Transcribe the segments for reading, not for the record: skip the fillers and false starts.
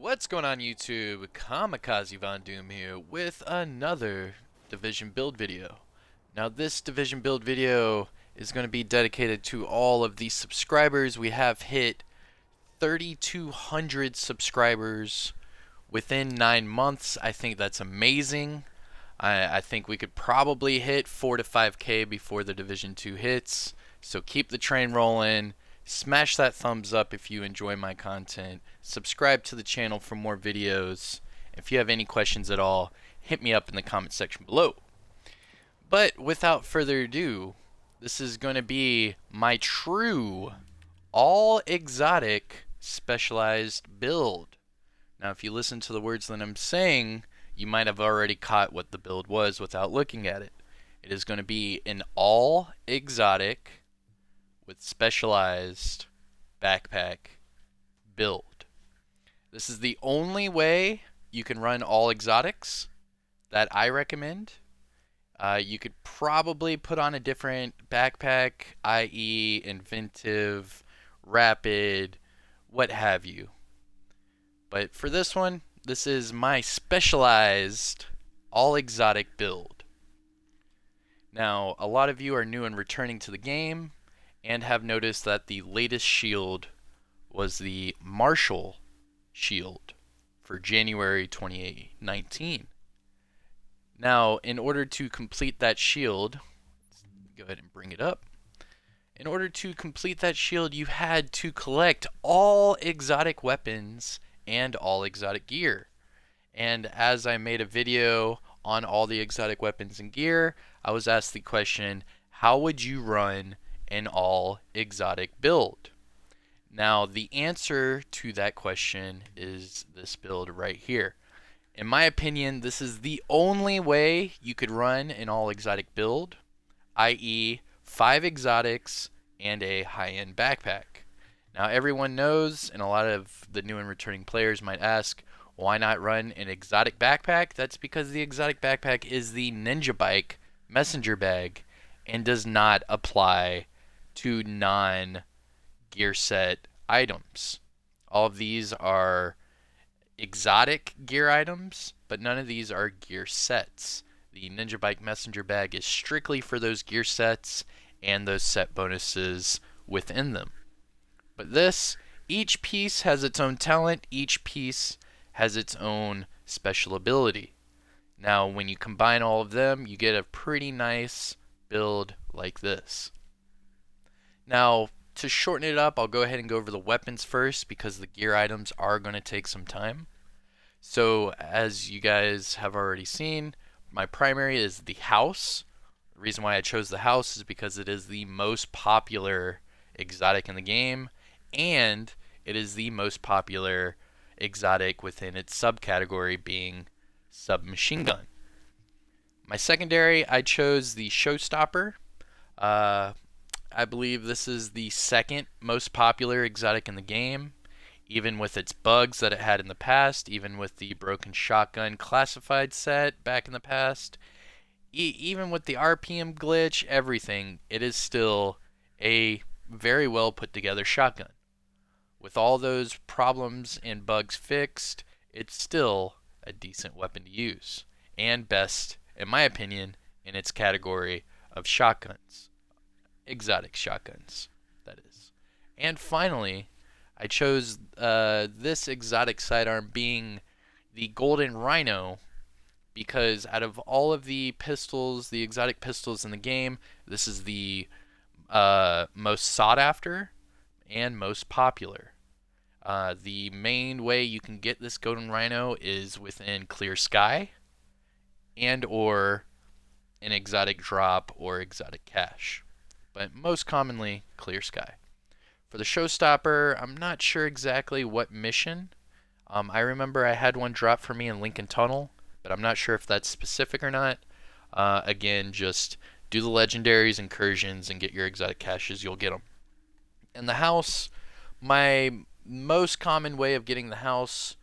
What's going on YouTube? Kamikazevondoom here with another Division build video. Now this Division build video is going to be dedicated to all of the subscribers. We have hit 3,200 subscribers within 9 months. I think that's amazing. I think we could probably hit 4 to 5K before the Division 2 hits. So keep the train rolling. Smash that thumbs up if you enjoy my content. Subscribe to the channel for more videos. If you have any questions at all, hit me up in the comment section below. But without further ado, this is going to be my true all exotic specialized build. Now if you listen to the words that I'm saying, you might have already caught what the build was without looking at it. It is going to be an all exotic with specialized backpack build. This is the only way you can run all exotics that I recommend. You could probably put on a different backpack, i.e. inventive, rapid, what have you. But for this one, this is my specialized all exotic build. Now, a lot of you are new and returning to the game and have noticed that the latest shield was the Marshall shield for January 2019. Now, in order to complete that shield, let's go ahead and bring it up. In order to complete that shield, you had to collect all exotic weapons and all exotic gear. And as I made a video on all the exotic weapons and gear, I was asked the question, how would you run an all exotic build? Now the answer to that question is this build right here. In my opinion, this is the only way you could run an all exotic build, i.e. 5 exotics and a high-end backpack. Now everyone knows, and a lot of the new and returning players might ask, why not run an exotic backpack? That's because the exotic backpack is the Ninja Bike messenger bag and does not apply to non-gear set items. All of these are exotic gear items, but none of these are gear sets. The Ninja Bike messenger bag is strictly for those gear sets and those set bonuses within them. But this, each piece has its own talent, each piece has its own special ability. Now when you combine all of them, you get a pretty nice build like this. Now to shorten it up, I'll go ahead and go over the weapons first because the gear items are going to take some time. So as you guys have already seen, my primary is the house. The reason why I chose the house is because it is the most popular exotic in the game, and it is the most popular exotic within its subcategory, being submachine gun. My secondary, I chose the Showstopper. I believe this is the second most popular exotic in the game, even with its bugs that it had in the past, even with the broken shotgun classified set back in the past, even with the RPM glitch, everything, it is still a very well put together shotgun. With all those problems and bugs fixed, it's still a decent weapon to use, and best, in my opinion, in its category of shotguns. Exotic shotguns, that is. And finally, I chose this exotic sidearm, being the Golden Rhino, because out of all of the pistols, the exotic pistols in the game, this is the most sought after and most popular. The main way you can get this Golden Rhino is within Clear Sky and or an exotic drop or exotic cache, but most commonly Clear Sky. For the Showstopper, I'm not sure exactly what mission. I remember I had one drop for me in Lincoln Tunnel, but I'm not sure if that's specific or not. Again, just do the legendaries, incursions, and get your exotic caches, you'll get them. And the house, my most common way of getting the house,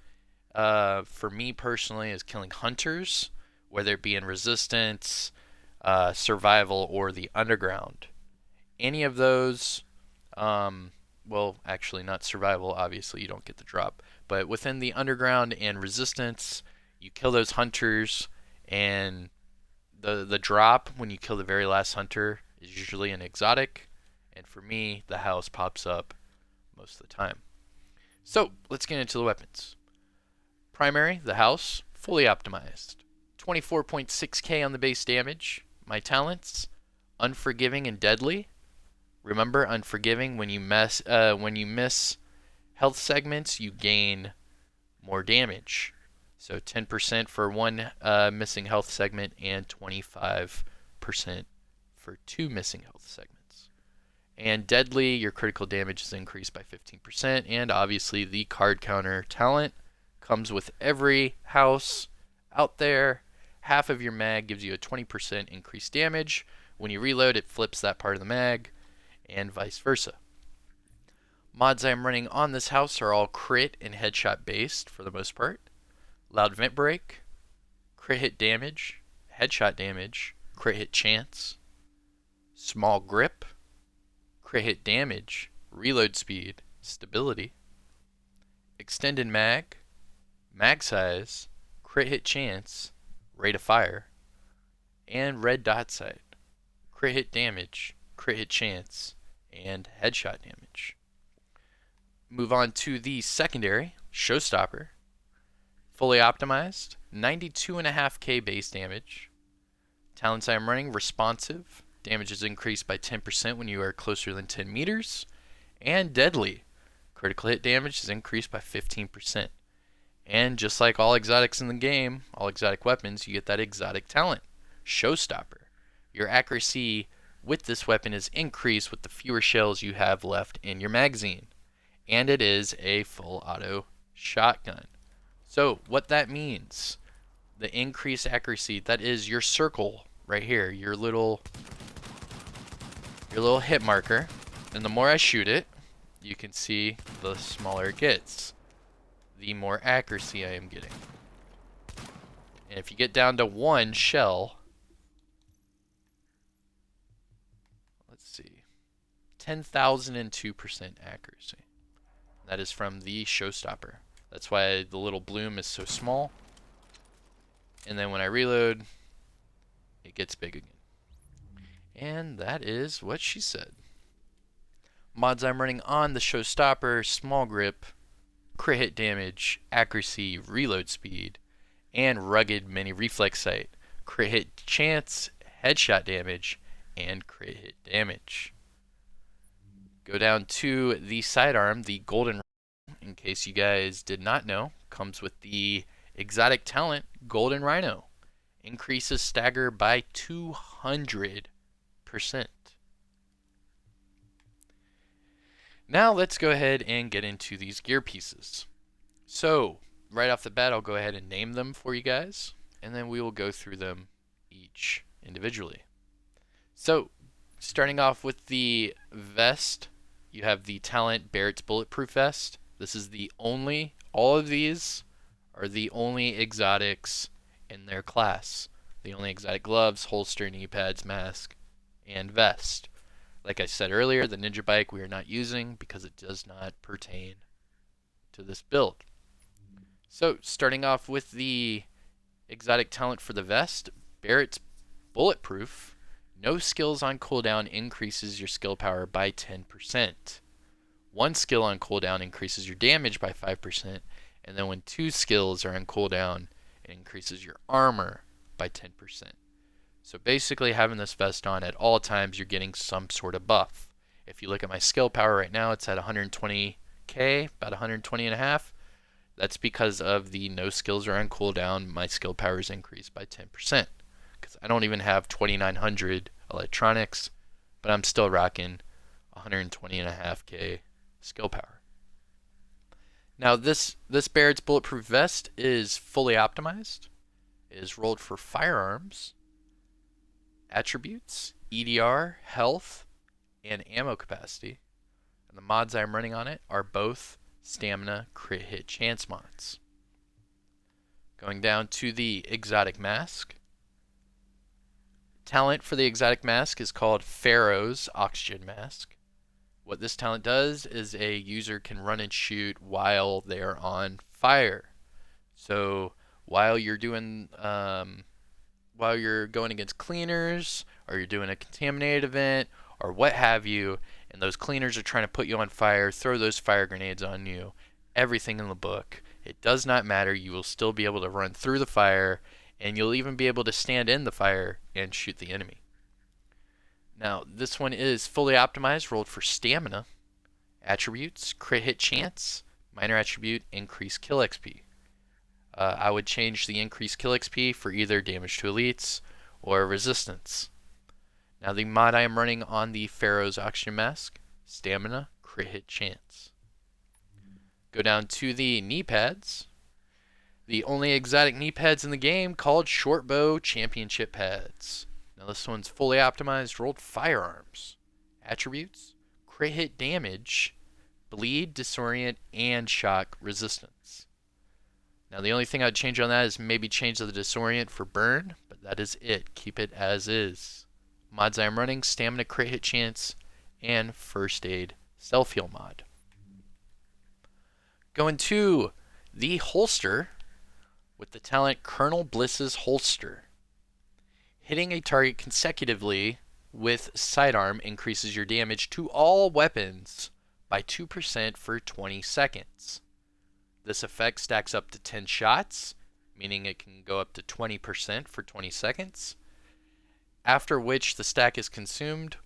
for me personally, is killing hunters, whether it be in resistance, survival, or the underground. Any of those well, actually not survival, obviously you don't get the drop, but within the underground and resistance, you kill those hunters, and the drop when you kill the very last hunter is usually an exotic, and for me, the house pops up most of the time. So let's get into the weapons. Primary, the house, fully optimized. 24.6k on the base damage. My talents, unforgiving and deadly. Remember, unforgiving, when you miss health segments, you gain more damage. So 10% for one missing health segment and 25% for two missing health segments. And deadly, your critical damage is increased by 15%, and obviously the card counter talent comes with every house out there. Half of your mag gives you a 20% increased damage. When you reload, it flips that part of the mag, and vice versa. Mods I'm running on this house are all crit and headshot based for the most part. Loud vent break, crit hit damage, headshot damage, crit hit chance, small grip, crit hit damage, reload speed, stability, extended mag, mag size, crit hit chance, rate of fire, and red dot sight, crit hit damage, crit hit chance, and headshot damage. Move on to the secondary, Showstopper. Fully optimized, 92.5k base damage. Talents I am running, responsive. Damage is increased by 10% when you are closer than 10 meters. And deadly. Critical hit damage is increased by 15%. And just like all exotics in the game, all exotic weapons, you get that exotic talent, Showstopper. Your accuracy with this weapon is increased with the fewer shells you have left in your magazine. And it is a full auto shotgun. So what that means, the increased accuracy, that is your circle right here, your little hit marker. And the more I shoot it, you can see the smaller it gets, the more accuracy I am getting. And if you get down to one shell, let's see, 10,002% accuracy. That is from the Showstopper. That's why the little bloom is so small. And then when I reload, it gets big again. And that is what she said. Mods I'm running on the Showstopper, small grip, crit hit damage, accuracy, reload speed, and rugged mini reflex sight, crit hit chance, headshot damage, and crit hit damage. Go down to the sidearm, the golden, in case you guys did not know, comes with the exotic talent, Golden Rhino. Increases stagger by 200%. Now let's go ahead and get into these gear pieces. So, right off the bat, I'll go ahead and name them for you guys, and then we will go through them each individually. So, starting off with the vest, you have the talent Barrett's Bulletproof Vest. This is the only, all of these are the only exotics in their class. The only exotic gloves, holster, knee pads, mask, and vest. Like I said earlier, the Ninja Bike we are not using because it does not pertain to this build. So, starting off with the exotic talent for the vest, Barrett's Bulletproof. No skills on cooldown increases your skill power by 10%. One skill on cooldown increases your damage by 5%, and then when two skills are on cooldown, it increases your armor by 10%. So basically, having this vest on at all times, you're getting some sort of buff. If you look at my skill power right now, it's at 120k, about 120.5. That's because of the no skills are on cooldown, my skill power is increased by 10%. Because I don't even have 2900 electronics, but I'm still rocking 120.5k skill power. Now this Barrett's Bulletproof Vest is fully optimized. It is rolled for firearms, attributes, EDR, health, and ammo capacity. And the mods I'm running on it are both stamina crit hit chance mods. Going down to the exotic mask. Talent for the exotic mask is called Pharaoh's Oxygen Mask. What this talent does is a user can run and shoot while they're on fire. So while you're doing while you're going against cleaners, or you're doing a contaminated event, or what have you, and those cleaners are trying to put you on fire, throw those fire grenades on you, everything in the book, it does not matter. You will still be able to run through the fire, and you'll even be able to stand in the fire and shoot the enemy. Now, this one is fully optimized, rolled for stamina, attributes, crit hit chance, minor attribute, increased kill XP. I would change the increased kill XP for either damage to elites or resistance. Now the mod I am running on the Pharaoh's Oxygen Mask, stamina, crit hit chance. Go down to the knee pads. The only exotic knee pads in the game called Shortbow Championship Pads. Now this one's fully optimized, rolled firearms. Attributes, crit hit damage, bleed, disorient, and shock resistance. Now the only thing I'd change on that is maybe change the disorient for burn, but that is it. Keep it as is. Mods I am running, stamina, crit hit chance, and first aid self-heal mod. Going to the holster with the talent Colonel Bliss's Holster. Hitting a target consecutively with Sidearm increases your damage to all weapons by 2% for 20 seconds. This effect stacks up to 10 shots, meaning it can go up to 20% for 20 seconds, after which the stack is consumed,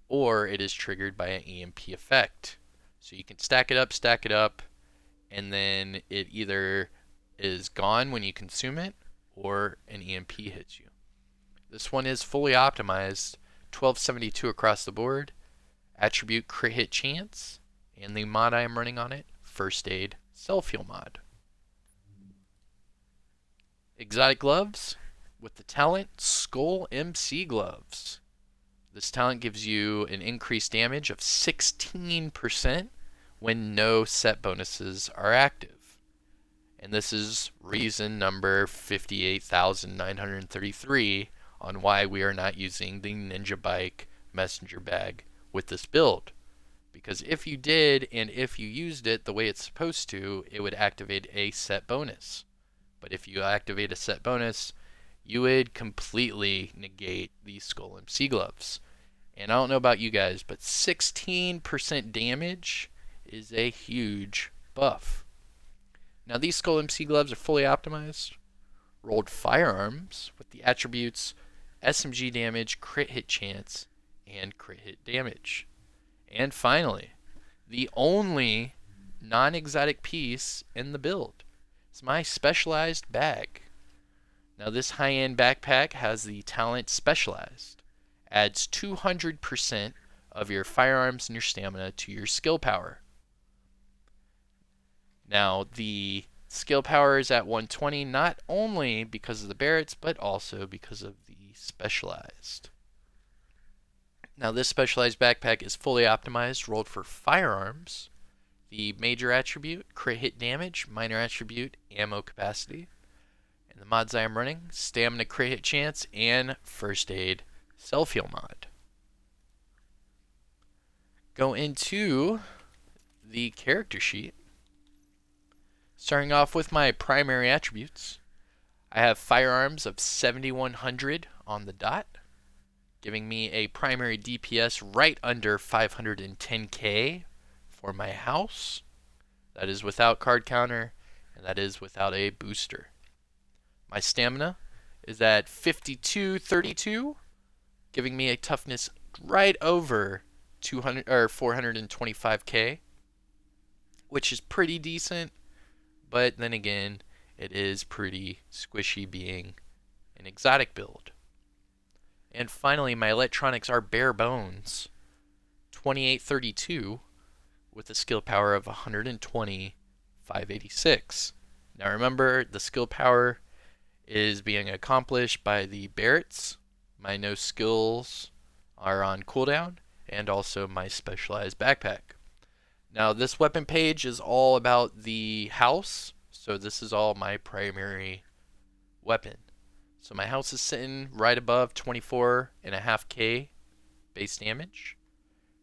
or it is triggered by an EMP effect. So you can stack it up, and then it either is gone when you consume it, or an EMP hits you. This one is fully optimized, 1272 across the board, attribute crit hit chance, and the mod I am running on it, first aid self-heal mod. Exotic gloves with the talent Skull MC Gloves. This talent gives you an increased damage of 16% when no set bonuses are active. And this is reason number 58,933 on why we are not using the Ninja Bike messenger bag with this build. Because if you did, and if you used it the way it's supposed to, it would activate a set bonus. But if you activate a set bonus, you would completely negate the Skull MC Gloves. And I don't know about you guys, but 16% damage is a huge buff. Now these Skull MC Gloves are fully optimized, rolled firearms with the attributes SMG damage, crit hit chance, and crit hit damage. And finally, the only non-exotic piece in the build is my specialized bag. Now this high-end backpack has the talent Specialized. Adds 200% of your firearms and your stamina to your skill power. Now the skill power is at 120 not only because of the Barretts, but also because of the Specialized. Now this specialized backpack is fully optimized, rolled for firearms, the major attribute, crit hit damage, minor attribute, ammo capacity, and the mods I am running, stamina crit hit chance, and first aid self-heal mod. Go into the character sheet. Starting off with my primary attributes, I have firearms of 7100 on the dot, giving me a primary DPS right under 510k for my house. That is without card counter, and that is without a booster. My stamina is at 5232, giving me a toughness right over 200 or 425k, which is pretty decent, but then again, it is pretty squishy being an exotic build. And finally, my electronics are bare bones, 2832, with a skill power of 120, 586. Now remember, the skill power is being accomplished by the Barretts. My no skills are on cooldown, and also my specialized backpack. Now this weapon page is all about the house, so this is all my primary weapon. So my house is sitting right above 24.5k base damage.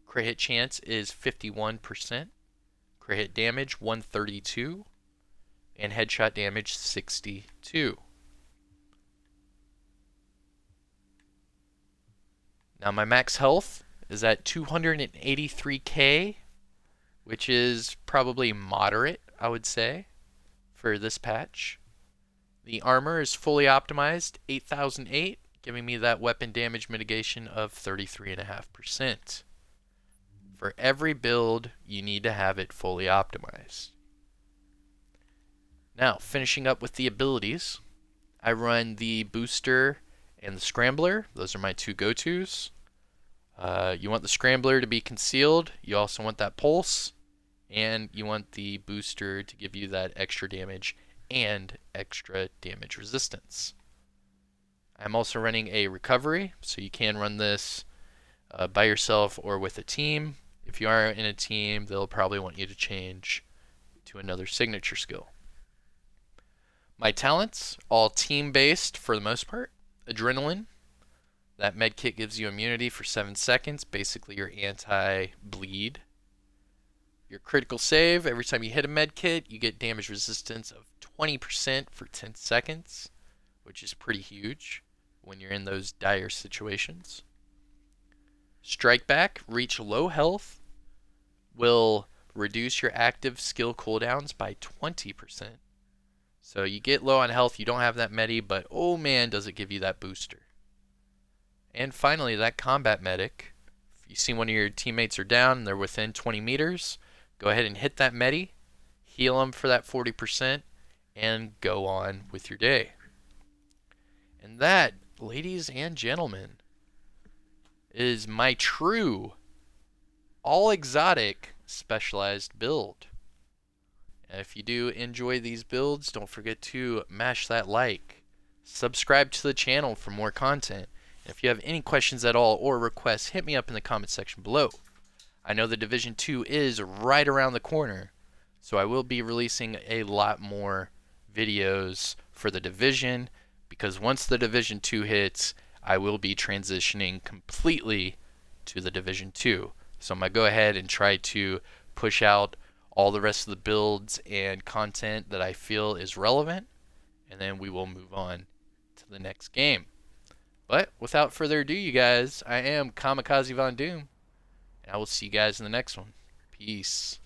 Crit hit chance is 51%. Crit hit damage 132. And headshot damage 62. Now my max health is at 283k, which is probably moderate, I would say, for this patch. The armor is fully optimized, 8008, giving me that weapon damage mitigation of 33.5%. For every build, you need to have it fully optimized. Now, finishing up with the abilities, I run the booster and the scrambler. Those are my two go-tos. You want the scrambler to be concealed. You also want that pulse. And you want the booster to give you that extra damage and extra damage resistance. I'm also running a recovery, so you can run this by yourself or with a team. If you are in a team, they'll probably want you to change to another signature skill. My talents, all team-based for the most part. Adrenaline. That medkit gives you immunity for 7 seconds, basically your anti-bleed. Your critical save, every time you hit a medkit, you get damage resistance of 20% for 10 seconds, which is pretty huge when you're in those dire situations. Strike back, reach low health, will reduce your active skill cooldowns by 20%. So you get low on health, you don't have that medi, but oh man, does it give you that booster. And finally, that combat medic. If you see one of your teammates are down and they're within 20 meters, go ahead and hit that medi, heal them for that 40%, and go on with your day. And that, ladies and gentlemen, is my true all exotic specialized build. If you do enjoy these builds, don't forget to mash that like. Subscribe to the channel for more content. And if you have any questions at all or requests, hit me up in the comment section below. I know the Division 2 is right around the corner, so I will be releasing a lot more videos for the Division, because once the Division 2 hits, I will be transitioning completely to the Division 2. So I'm going to go ahead and try to push out all the rest of the builds and content that I feel is relevant, and then we will move on to the next game. But without further ado, you guys, I am Kamikazevondoom, and I will see you guys in the next one. Peace.